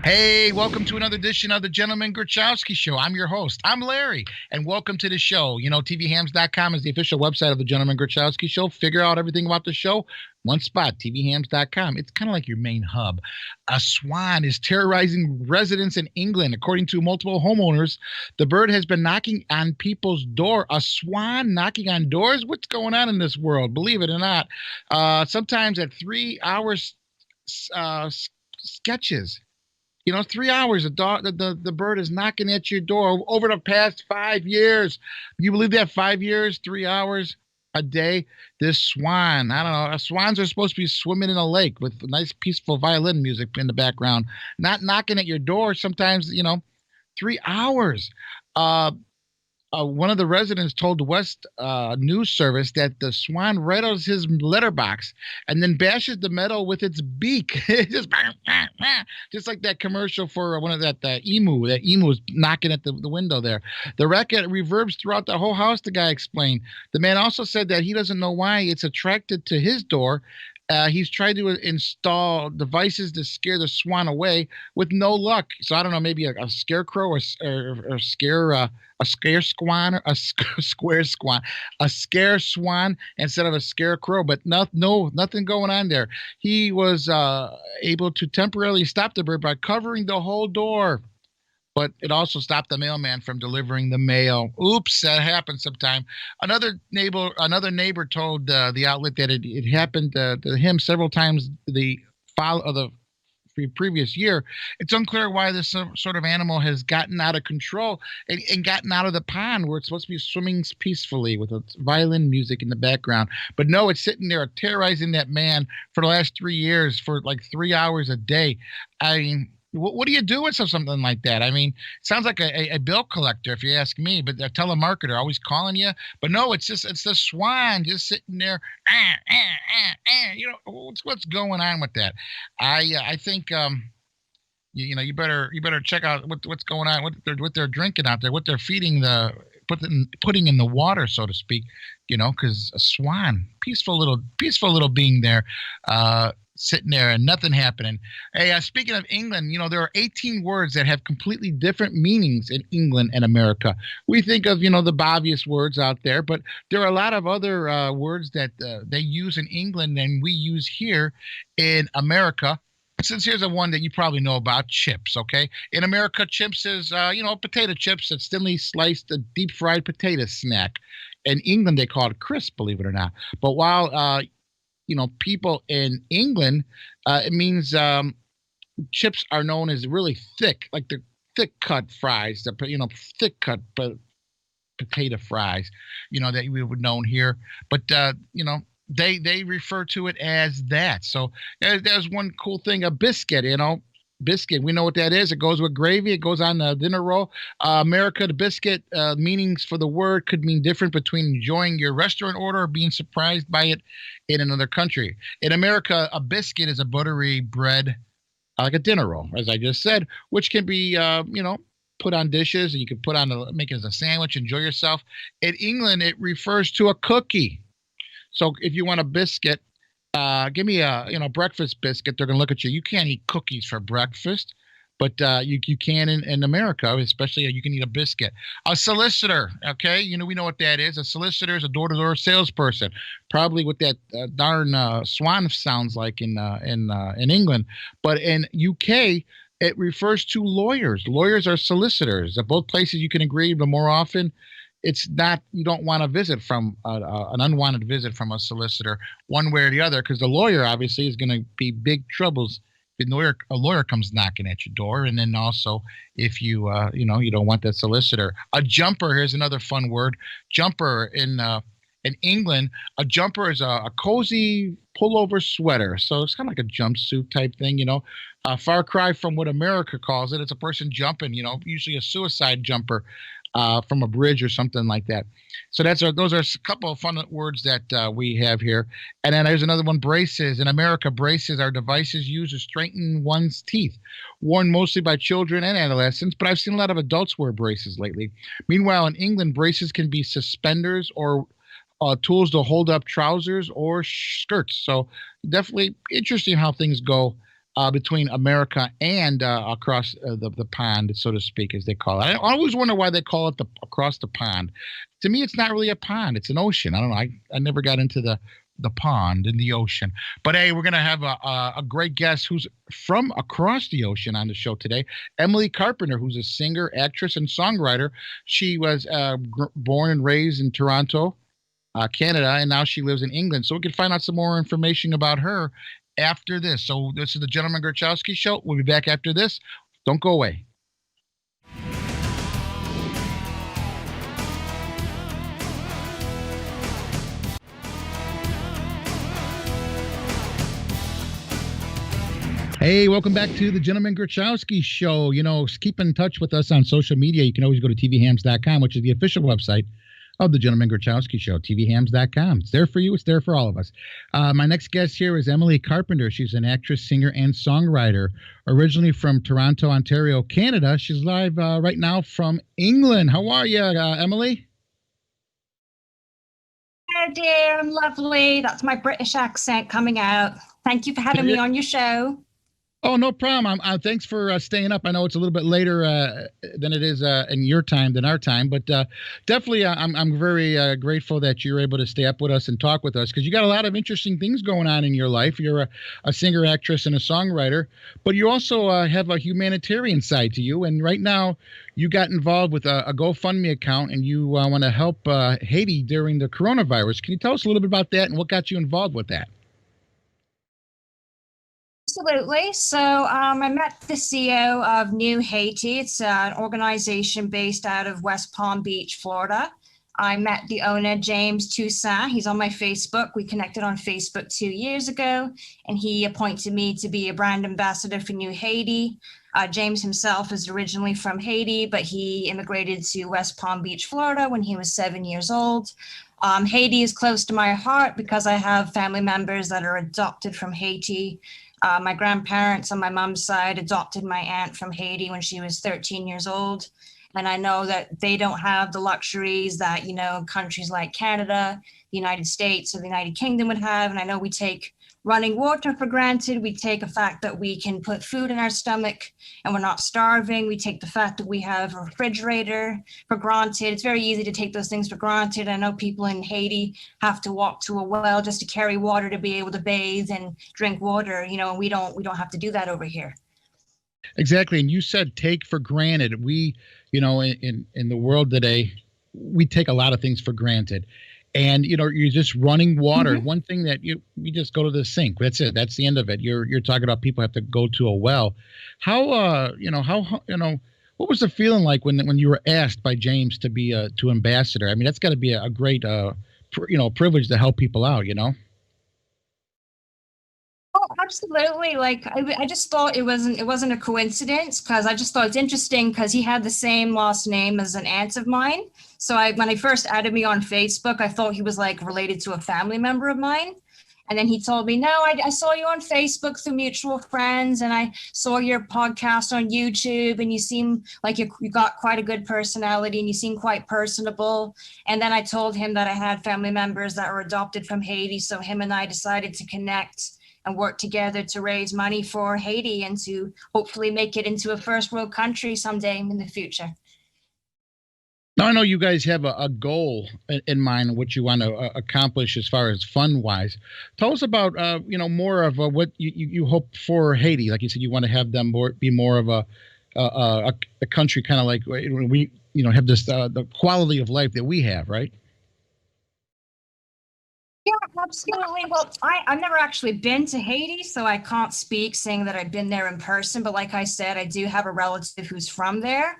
Hey, welcome to another edition of the Gentleman Growchowski Show. I'm your host. I'm Larry, and welcome to the show. You know, TVHAMS.com is the official website of the Gentleman Growchowski Show. Figure out everything about the show. One spot, TVHAMS.com. It's kind of like your main hub. A swan is terrorizing residents in England. According to multiple homeowners, the bird has been knocking on people's door. A swan knocking on doors? What's going on in this world? Believe it or not. Sometimes at 3 hours sketches. You know, 3 hours, the bird is knocking at your door over the past 5 years. You believe that? 5 years, 3 hours a day. This swan, I don't know. Swans are supposed to be swimming in a lake with nice, peaceful violin music in the background, not knocking at your door. Sometimes, 3 hours. One of the residents told the West News Service that the swan rattles his letterbox and then bashes the metal with its beak. just like that commercial for one of that emu. That emu was knocking at the window there. The racket reverbs throughout the whole house, the guy explained. The man also said that he doesn't know why it's attracted to his door. He's tried to install devices to scare the swan away with no luck. So I don't know, maybe a scarecrow or scare a scare swan, a square swan, a scare swan instead of a scarecrow. But nothing going on there. He was able to temporarily stop the bird by covering the whole door. But it also stopped the mailman from delivering the mail. Oops, that happens sometime. Another neighbor told the outlet that it happened to him several times the previous year. It's unclear why this sort of animal has gotten out of control and gotten out of the pond where it's supposed to be swimming peacefully with its violin music in the background. But no, it's sitting there terrorizing that man for the last 3 years for like 3 hours a day. I mean, what do you do with something like that? I mean, it sounds like a bill collector, if you ask me, but a telemarketer always calling you. But no, it's the swan just sitting there. What's going on with that? I think you better check out what's going on, what they're drinking out there, what they're feeding putting in the water, so to speak. Because a swan, peaceful little being there. Sitting there and nothing happening. Hey, speaking of England, there are 18 words that have completely different meanings in England and America. We think of, the obvious words out there, but there are a lot of other words that they use in England and we use here in America. Since here's a one that you probably know about, chips, okay? In America, chips is, potato chips, that's thinly sliced, a deep-fried potato snack. In England, they call it crisp, believe it or not. But while people in England, it means chips are known as really thick, like the thick cut fries, thick cut potato fries, that we would know here. But, they refer to it as that. So there's one cool thing, a biscuit, biscuit. We know what that is. It goes with gravy. It goes on the dinner roll. America, the biscuit, meanings for the word could mean different between enjoying your restaurant order or being surprised by it in another country. In America, a biscuit is a buttery bread, like a dinner roll, as I just said, which can be, put on dishes. You can make it as a sandwich, enjoy yourself. In England, it refers to a cookie. So if you want a biscuit, give me a breakfast biscuit. They're gonna look at you. You can't eat cookies for breakfast, but you can in America, especially you can eat a biscuit. A solicitor, okay, we know what that is. A solicitor is a door-to-door salesperson, probably what that darn swan sounds like in England. But in UK, it refers to lawyers. Lawyers are solicitors. At both places you can agree, but more often, it's not, you don't want a visit from an unwanted visit from a solicitor one way or the other, because the lawyer obviously is going to be big troubles if a lawyer comes knocking at your door. And then also if you you don't want that solicitor. A jumper, here's another fun word. Jumper in England, a jumper is a cozy pullover sweater. So it's kind of like a jumpsuit type thing, A far cry from what America calls it. It's a person jumping, usually a suicide jumper. from a bridge or something like that. So those are a couple of fun words that we have here. And then there's another one, braces. In America, braces are devices used to straighten one's teeth, worn mostly by children and adolescents, but I've seen a lot of adults wear braces lately. Meanwhile, in England, braces can be suspenders or tools to hold up trousers or skirts. So definitely interesting how things go between America and across the pond, so to speak, as they call it. I always wonder why they call it across the pond. To me, it's not really a pond; it's an ocean. I don't know. I never got into the pond in the ocean. But hey, we're gonna have a great guest who's from across the ocean on the show today. Emily Carpenter, who's a singer, actress, and songwriter. She was born and raised in Toronto, Canada, and now she lives in England. So we can find out some more information about her after this. So this is the Gentleman Growchowski Show. We'll be back after this. Don't go away. Hey, welcome back to the Gentleman Growchowski Show. Keep in touch with us on social media. You can always go to TVHAMS.com, which is the official website of the Gentleman Growchowski Show, TVHAMS.com. It's there for you. It's there for all of us. My next guest here is Emily Carpenter. She's an actress, singer, and songwriter. Originally from Toronto, Ontario, Canada. She's live right now from England. How are you, Emily? Hi, dear. I'm lovely. That's my British accent coming out. Thank you for having me on your show. Oh, no problem. Thanks for staying up. I know it's a little bit later than it is in your time than our time, but definitely I'm very grateful that you're able to stay up with us and talk with us because you got a lot of interesting things going on in your life. You're a singer, actress, and a songwriter, but you also have a humanitarian side to you. And right now, you got involved with a GoFundMe account, and you want to help Haiti during the coronavirus. Can you tell us a little bit about that and what got you involved with that? Absolutely. So I met the CEO of New Haiti. It's an organization based out of West Palm Beach, Florida. I met the owner, James Toussaint. He's on my Facebook. We connected on Facebook 2 years ago, and he appointed me to be a brand ambassador for New Haiti. James himself is originally from Haiti, but he immigrated to West Palm Beach, Florida when he was 7 years old. Haiti is close to my heart because I have family members that are adopted from Haiti. My grandparents on my mom's side adopted my aunt from Haiti when she was 13 years old. And I know that they don't have the luxuries that, countries like Canada, the United States, or the United Kingdom would have. And I know we take running water for granted. We take the fact that we can put food in our stomach and we're not starving. We take the fact that we have a refrigerator for granted. It's very easy to take those things for granted. I know people in Haiti have to walk to a well just to carry water to be able to bathe and drink water. We don't have to do that over here. Exactly. And you said take for granted. We, in the world today, we take a lot of things for granted. And, you're just running water. Mm-hmm. One thing that you just go to the sink. That's it. That's the end of it. You're talking about people have to go to a well. How, what was the feeling like when you were asked by James to be to ambassador? I mean, that's got to be a great, privilege to help people out, Oh, absolutely. Like I just thought it wasn't a coincidence because I just thought it's interesting because he had the same last name as an aunt of mine. So when he first added me on Facebook, I thought he was like related to a family member of mine. And then he told me, no, I saw you on Facebook through mutual friends and I saw your podcast on YouTube and you seem like you got quite a good personality and you seem quite personable. And then I told him that I had family members that were adopted from Haiti. So him and I decided to connect and work together to raise money for Haiti and to hopefully make it into a first world country someday in the future. Now, I know you guys have a goal in mind, what you want to accomplish as far as fund-wise. Tell us about, more of what you hope for Haiti. Like you said, you want to have them be more of a country kind of like we, have this the quality of life that we have, right? Yeah, absolutely. Well, I've never actually been to Haiti, so I can't speak saying that I've been there in person. But like I said, I do have a relative who's from there.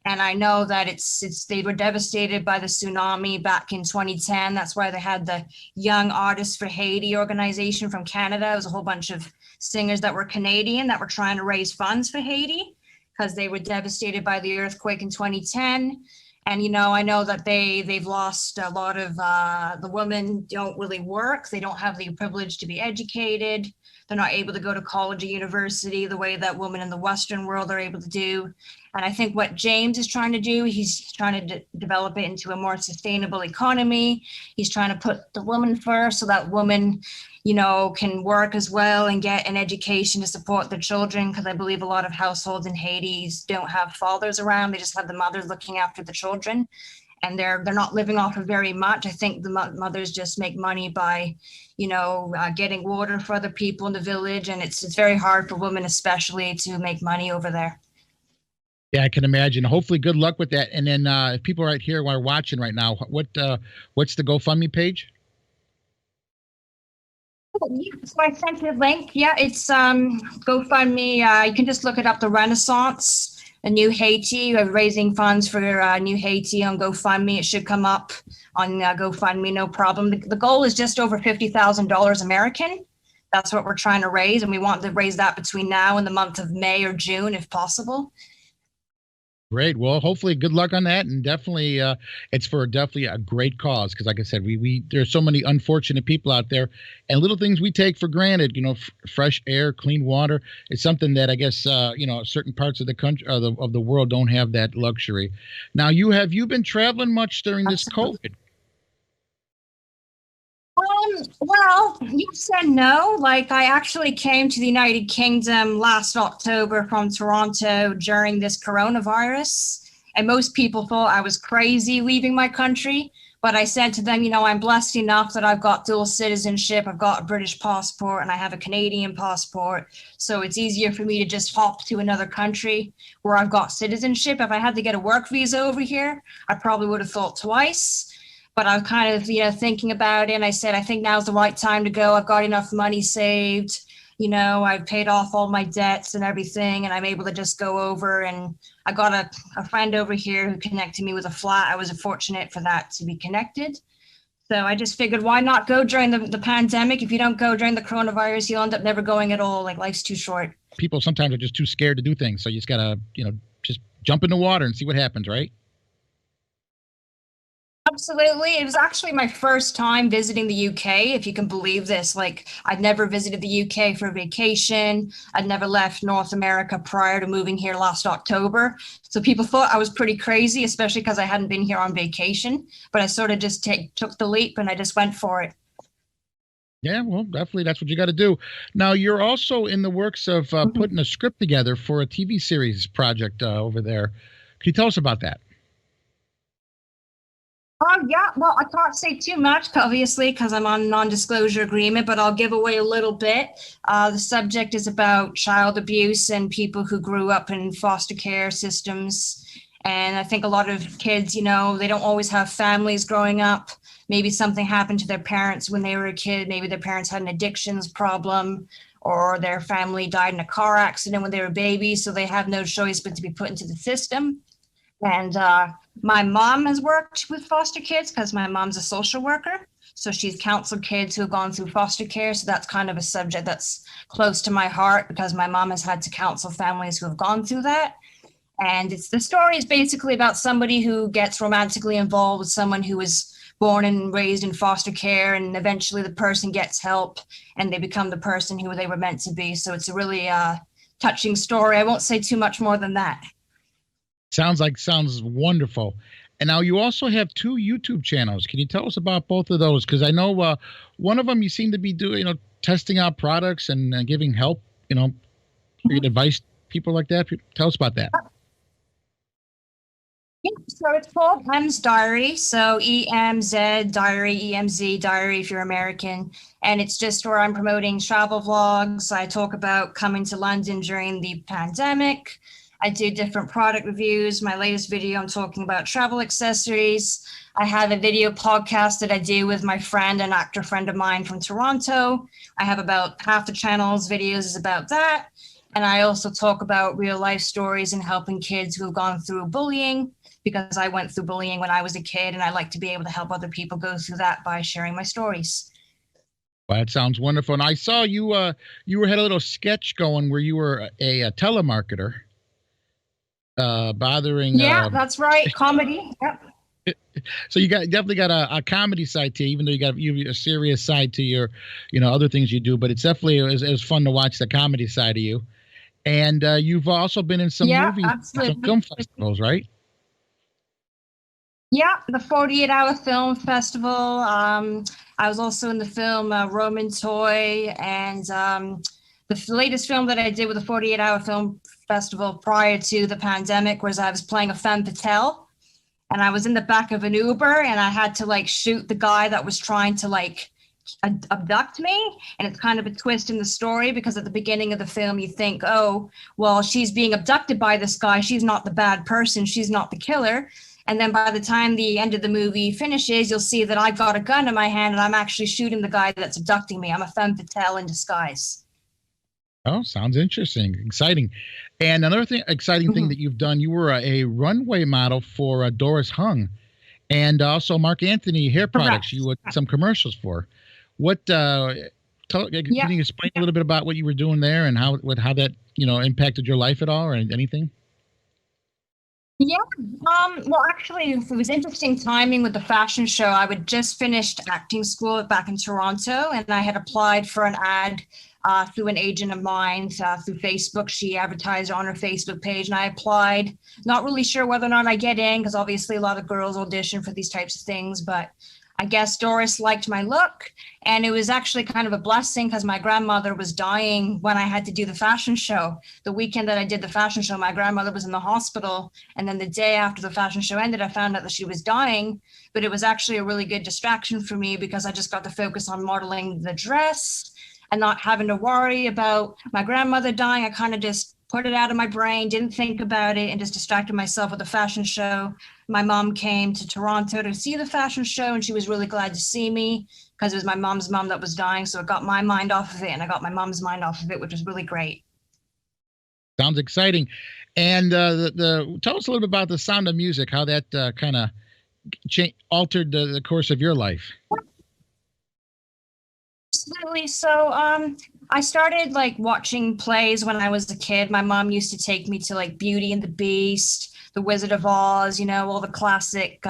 And I know that they were devastated by the tsunami back in 2010. That's why they had the Young Artists for Haiti organization from Canada. It was a whole bunch of singers that were Canadian that were trying to raise funds for Haiti because they were devastated by the earthquake in 2010. And, I know that they've lost a lot of, the women don't really work. They don't have the privilege to be educated. They're not able to go to college or university the way that women in the Western world are able to do. And I think what James is trying to do, he's trying to develop it into a more sustainable economy. He's trying to put the woman first so that women, can work as well and get an education to support their children. Because I believe a lot of households in Haiti don't have fathers around. They just have the mothers looking after the children. And they're not living off of very much. I think the mothers just make money by, getting water for other people in the village. And it's very hard for women especially to make money over there. Yeah, I can imagine. Hopefully, good luck with that. And then if people right here are watching right now, what's the GoFundMe page? So I sent you a link. Yeah, it's GoFundMe. You can just look it up, the Renaissance, a New Haiti. We're raising funds for New Haiti on GoFundMe. It should come up on GoFundMe, no problem. The goal is just over $50,000 American. That's what we're trying to raise, and we want to raise that between now and the month of May or June, if possible. Great. Well, hopefully, good luck on that, and definitely, it's for definitely a great cause. Because, like I said, we there's so many unfortunate people out there, and little things we take for granted. Fresh air, clean water. It's something that I guess certain parts of the country of the world don't have that luxury. Now, have you been traveling much during this COVID? Well, yes and no. Like, I actually came to the United Kingdom last October from Toronto during this coronavirus. And most people thought I was crazy leaving my country. But I said to them, I'm blessed enough that I've got dual citizenship. I've got a British passport and I have a Canadian passport. So it's easier for me to just hop to another country where I've got citizenship. If I had to get a work visa over here, I probably would have thought twice. But I'm kind of, thinking about it. And I said, I think now's the right time to go. I've got enough money saved. I've paid off all my debts and everything. And I'm able to just go over. And I got a friend over here who connected me with a flat. I was fortunate for that to be connected. So I just figured, why not go during the pandemic? If you don't go during the coronavirus, you'll end up never going at all. Like, life's too short. People sometimes are just too scared to do things. So you just got to, just jump in the water and see what happens, right? Absolutely. It was actually my first time visiting the UK, if you can believe this. Like, I'd never visited the UK for a vacation. I'd never left North America prior to moving here last October. So people thought I was pretty crazy, especially because I hadn't been here on vacation. But I sort of just took the leap and I just went for it. Yeah, well, definitely that's what you got to do. Now, you're also in the works of putting a script together for a TV series project over there. Can you tell us about that? Yeah, well, I can't say too much, obviously, because I'm on a non-disclosure agreement, but I'll give away a little bit. The subject is about child abuse and people who grew up in foster care systems. And I think a lot of kids, they don't always have families growing up. Maybe something happened to their parents when they were a kid. Maybe their parents had an addictions problem, or their family died in a car accident when they were babies, so they have no choice but to be put into the system. And my mom has worked with foster kids because my mom's a social worker. So she's counseled kids who have gone through foster care. So that's kind of a subject that's close to my heart because my mom has had to counsel families who have gone through that. And the story is basically about somebody who gets romantically involved with someone who was born and raised in foster care. And eventually the person gets help and they become the person who they were meant to be. So it's a really touching story. I won't say too much more than that. Sounds wonderful. And now you also have 2 YouTube channels. Can you tell us about both of those? Because I know one of them you seem to be doing, testing out products and giving help, advice, people like that. Tell us about that. Yeah, so it's called EMZ Diary. So EMZ Diary, EMZ Diary if you're American. And it's just where I'm promoting travel vlogs. I talk about coming to London during the pandemic. I do different product reviews. My latest video, I'm talking about travel accessories. I have a video podcast that I do with my friend, an actor friend of mine from Toronto. I have about half the channel's videos is about that. And I also talk about real life stories and helping kids who have gone through bullying, because I went through bullying when I was a kid, and I like to be able to help other people go through that by sharing my stories. Well, that sounds wonderful. And I saw you had a little sketch going where you were a telemarketer. bothering. Yeah, that's right. Comedy. Yep. So you definitely got a comedy side to you, even though you a serious side to your, other things you do. But it's definitely it was fun to watch the comedy side of you. And you've also been in some Yeah, movies, some absolutely. film festivals, right? Yeah, the 48-hour film festival. I was also in the film Roman Toy, and latest film that I did with the 48-hour film festival prior to the pandemic was I was playing a femme fatale, and I was in the back of an Uber, and I had to like shoot the guy that was trying to like abduct me. And it's kind of a twist in the story because at the beginning of the film you think, oh, well, she's being abducted by this guy, she's not the bad person, she's not the killer. And then by the time the end of the movie finishes, you'll see that I've got a gun in my hand and I'm actually shooting the guy that's abducting me. I'm a femme fatale in disguise. Oh, sounds interesting, exciting. And another exciting thing that you've done, you were a runway model for Doris Hung, and also Mark Anthony hair products. You had some commercials for. What? Can you explain a little bit about what you were doing there and how that impacted your life at all or anything? Yeah. Well, actually, it was interesting timing with the fashion show. I had just finished acting school back in Toronto, and I had applied for an ad through an agent of mine through Facebook. She advertised on her Facebook page, and I applied. Not really sure whether or not I get in, because obviously a lot of girls audition for these types of things, but I guess Doris liked my look, and it was actually kind of a blessing because my grandmother was dying when I had to do the fashion show. The weekend that I did the fashion show, my grandmother was in the hospital, and then the day after the fashion show ended, I found out that she was dying, but it was actually a really good distraction for me because I just got to focus on modeling the dress and not having to worry about my grandmother dying. I kind of just put it out of my brain, didn't think about it, and just distracted myself with the fashion show. My mom came to Toronto to see the fashion show, and she was really glad to see me because it was my mom's mom that was dying. So it got my mind off of it, and I got my mom's mind off of it, which was really great. Sounds exciting. And tell us a little bit about The Sound of Music, how that kind of altered the course of your life. Absolutely. So I started like watching plays when I was a kid. My mom used to take me to like Beauty and the Beast, The Wizard of Oz, all the classic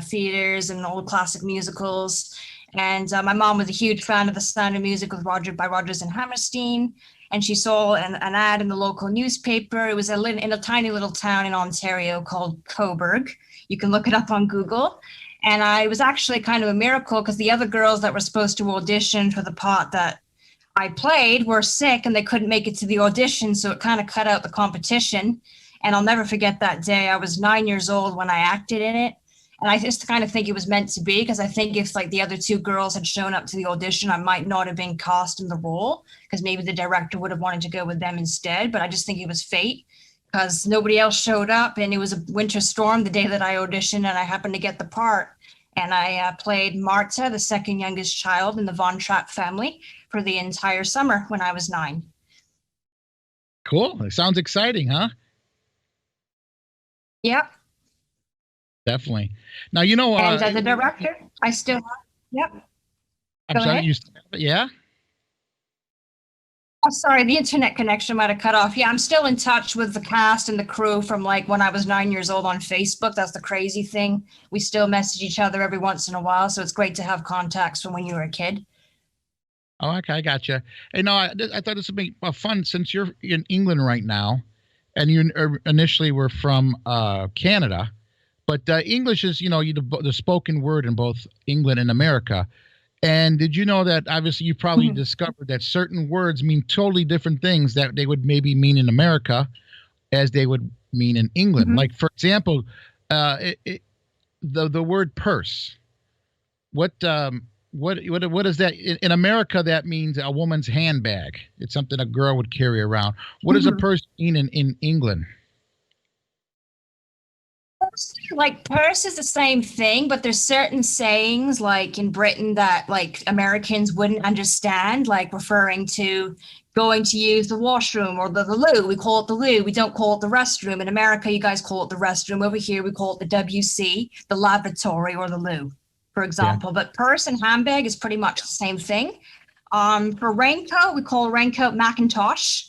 theaters and all the classic musicals. And my mom was a huge fan of The Sound of Music by Rodgers and Hammerstein. And she saw an ad in the local newspaper. It was in a tiny little town in Ontario called Cobourg. You can look it up on Google. And I was actually kind of a miracle because the other girls that were supposed to audition for the part that I played were sick and they couldn't make it to the audition. So it kind of cut out the competition. And I'll never forget that day. I was 9 years old when I acted in it. And I just kind of think it was meant to be because I think if like the other two girls had shown up to the audition, I might not have been cast in the role because maybe the director would have wanted to go with them instead. But I just think it was fate because nobody else showed up, and it was a winter storm the day that I auditioned, and I happened to get the part. And I played Marta, the second youngest child in the Von Trapp family, for the entire summer when I was 9. Cool. It sounds exciting, huh? Yep. Definitely. Now, and as a director, I still, yep. I'm sorry, yeah? Oh, sorry, the internet connection might have cut off. Yeah, I'm still in touch with the cast and the crew from like when I was 9 years old on Facebook. That's the crazy thing. We still message each other every once in a while. So it's great to have contacts from when you were a kid. Oh, okay. I gotcha. Hey, no, I thought this would be fun since you're in England right now and you initially were from Canada. But English is, the spoken word in both England and America. And did you know that obviously you probably discovered that certain words mean totally different things that they would maybe mean in America as they would mean in England? Like, for example, the word purse. What is that? In America, that means a woman's handbag. It's something a girl would carry around. What does a purse mean in England? Like purse is the same thing, but there's certain sayings like in Britain that like Americans wouldn't understand, like referring to going to use the washroom or the loo. We call it the loo. We don't call it the restroom. In America, you guys call it the restroom. Over here, we call it the WC, the lavatory, or the loo, for example. Yeah. But purse and handbag is pretty much the same thing. For raincoat, we call a raincoat Macintosh.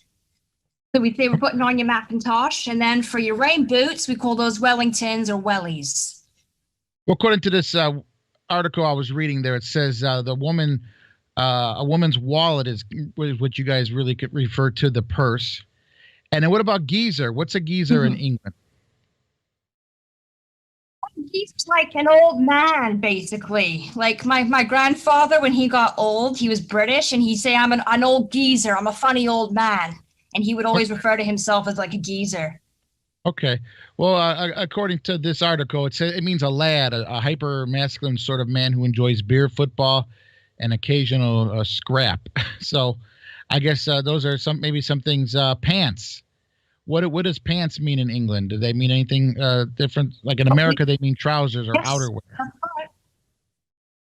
So we say we're putting on your Macintosh, and then for your rain boots, we call those Wellingtons or wellies. Well, according to this article I was reading there, it says a woman's wallet is what you guys really could refer to, the purse. And then what about geezer? What's a geezer in England? He's like an old man, basically. Like my grandfather, when he got old, he was British, and he'd say, "I'm an old geezer. I'm a funny old man," and he would always refer to himself as like a geezer. Okay. Well, according to this article, it means a lad, a hyper masculine sort of man who enjoys beer, football, and occasional scrap. So, I guess those are maybe some things. Pants. What does pants mean in England? Do they mean anything different? Like in America, they mean trousers or outerwear.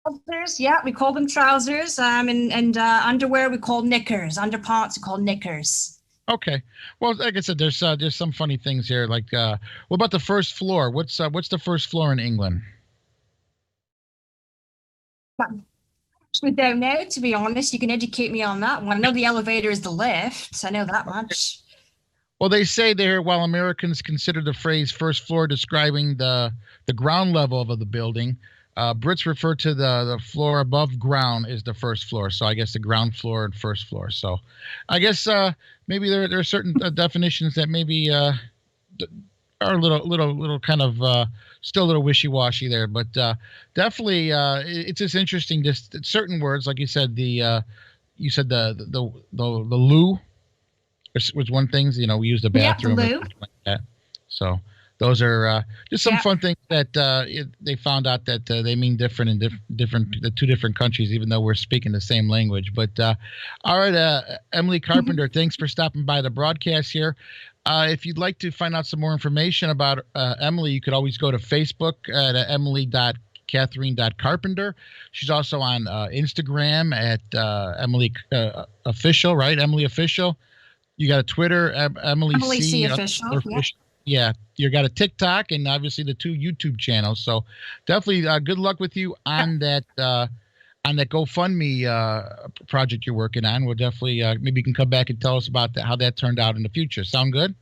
Trousers, yeah, we call them trousers. And underwear we call knickers. Underpants we call knickers. Okay. Well, like I said, there's some funny things here. Like, what about the first floor? What's the first floor in England? We don't know, to be honest. You can educate me on that one. I know the elevator is the lift. I know that much. Well, they say there, while Americans consider the phrase first floor describing the ground level of the building, Brits refer to the floor above ground as the first floor. So I guess the ground floor and first floor. So I guess maybe there are certain definitions that maybe are a little kind of still a little wishy-washy there. But definitely it's just interesting. Just certain words, like you said, the loo was one thing. You know, we use the bathroom. Yeah, the loo. Like that. So those are just some fun things that they found out that they mean different in the two different countries, even though we're speaking the same language. But all right, Emily Carpenter, thanks for stopping by the broadcast here. If you'd like to find out some more information about Emily, you could always go to Facebook at emily.catherine.carpenter. She's also on Instagram at Emily Official, right? Emily Official. You got a Twitter, Emily C. Official. Yeah, you got a TikTok and obviously the 2 YouTube channels. So definitely good luck with you on that GoFundMe project you're working on. We'll definitely maybe you can come back and tell us about how that turned out in the future. Sound good?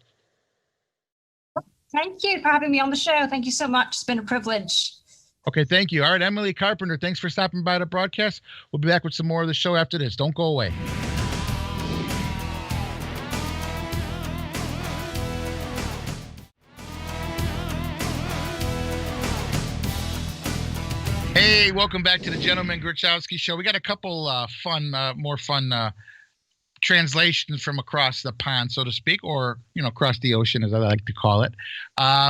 Thank you for having me on the show. Thank you so much. It's been a privilege. Okay, thank you. All right, Emily Carpenter, thanks for stopping by the broadcast. We'll be back with some more of the show after this. Don't go away. Hey, welcome back to the Gentleman Growchowski show. We got a couple more fun translations from across the pond, so to speak, or across the ocean, as I like to call it.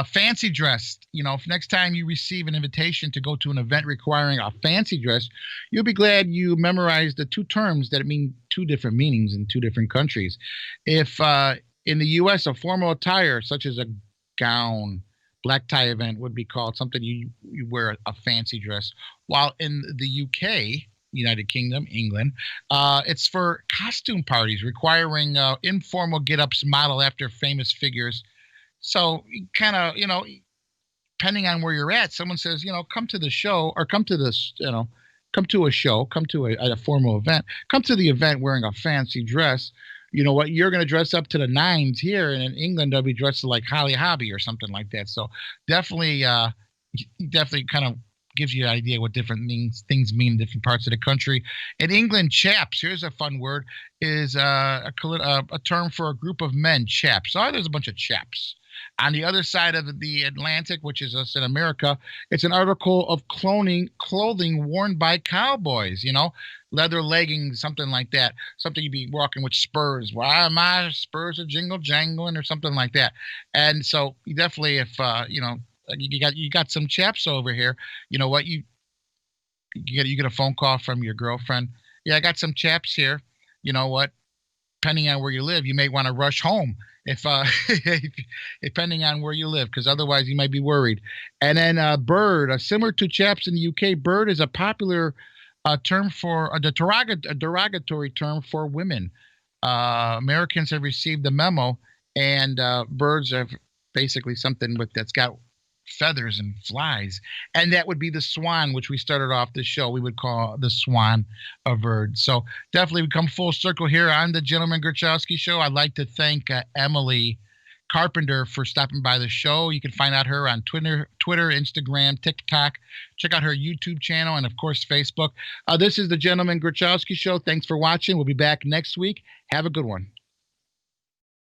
Fancy dress. If next time you receive an invitation to go to an event requiring a fancy dress, you'll be glad you memorized the 2 terms that mean 2 different meanings in 2 different countries. If in the U.S. a formal attire such as a gown, black tie event would be called something you wear a fancy dress, while in the UK, United Kingdom, England, it's for costume parties requiring informal get-ups modeled after famous figures. So kind of, depending on where you're at, someone says, come to the show or come to this, come to a show, come to a formal event, come to the event wearing a fancy dress. You know what? You're going to dress up to the nines here, and in England they'll be dressed like Holly Hobby or something like that. So definitely kind of gives you an idea what different things mean in different parts of the country. In England, chaps, here's a fun word, is a term for a group of men. Chaps. Oh, there's a bunch of chaps. On the other side of the Atlantic, which is us in America, it's an article of clothing worn by cowboys, leather leggings, something like that. Something you'd be walking with spurs. Why my spurs are jingle jangling or something like that. And so you definitely, if, you got some chaps over here, you know what, you get a phone call from your girlfriend. Yeah, I got some chaps here. You know what? Depending on where you live, you may want to rush home if depending on where you live, because otherwise you might be worried. And then bird, similar to chaps in the UK, bird is a popular term for a derogatory term for women. Americans have received the memo, and birds are basically something that's got feathers and flies. And that would be the swan, which we started off the show. We would call the swan a bird. So definitely we come full circle here on the Gentleman Growchowski show. I'd like to thank Emily Carpenter for stopping by the show. You can find out her on Twitter, Instagram, TikTok. Check out her YouTube channel and, of course, Facebook. This is the Gentleman Growchowski show. Thanks for watching. We'll be back next week. Have a good one.